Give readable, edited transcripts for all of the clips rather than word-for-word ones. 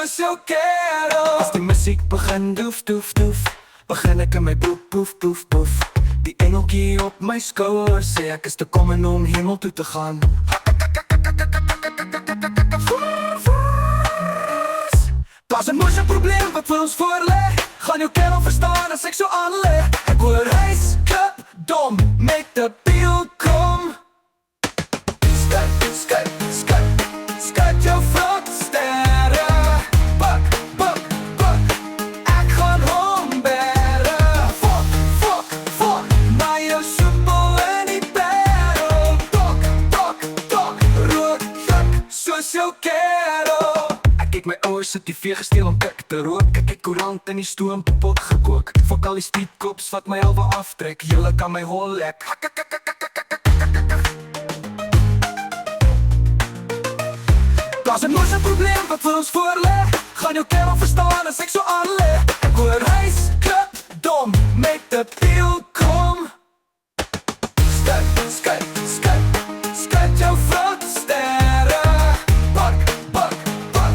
soos jou kerel. As die muziek begin doef, doef, doef, begin ek in my boef, boef, boef, boef. Die engeltjie op my skouer sê ek is te kom en om hemel toe te gaan. Daar's 'n moeilike probleem wat vir ons voorlê. Gaan jou kerel verstaan as ek so aanlê. Ek hoor reis, klip, dom, met 'n piel kom. Skat, skat, skat, skat jou vrot sterre. Bak, bak, bak, ek gaan hom bere. Fok, fok, fok, na jou soepel in die barrel. Tok, tok, tok, rook, tok, soos jou kerel. Ek het my ouers se TV gesteel om kik te rook. Ek het koerant in die stoompot gekook. Fok al die speedkops wat my helwe aftrek. Julle kan my hol lek. Daar's 'n moeilike probleem wat vir ons voorlê. Gaan jou kerel verstaan as ek so aanlê. Ek hoor reis, klip, dom, met 'n piel kom. Skat, skat, skat, skat jou vrot sterre. Bak, bak, bak,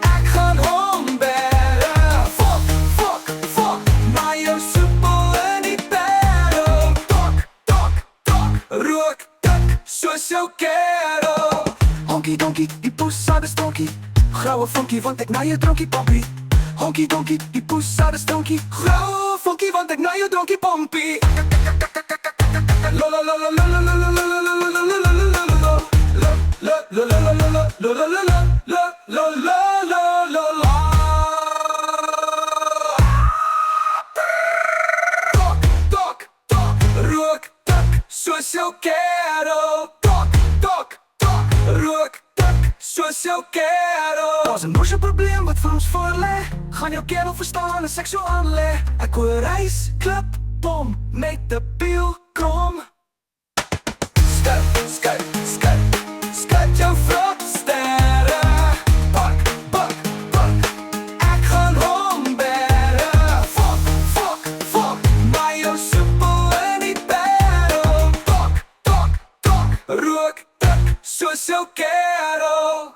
ek gaan hom bere. Fok, fok, fok, na jou soepel in die barrel. Tok, tok, tok, rook, tok, soos jou kerel. Honkie donkie, die poes aan de stonkie. Grauwe funky, want ek na jou dronkie pompie. Honkie donkie, die poes aan de stonkie. Grauwe funky, want ek na jou dronkie pompie. Tok, tok, tok, rook, tok, soos jou kerel. Tok, tok, tok, rook, tok, soos jou kerel. Daar's 'n moeilike probleem wat vir ons voorlê. Gaan jou kerel verstaan as ek so aanlê. Ek hoor reis, klip, bom, met 'n piel kom. Skat, skat, skat, skat jou vrot sterre. Bak, bak, bak, ek gaan hom bere. Fok, fok, fok, na jou soepel in die barrel. Tok, tok, tok, rook, tok, soos jou kerel.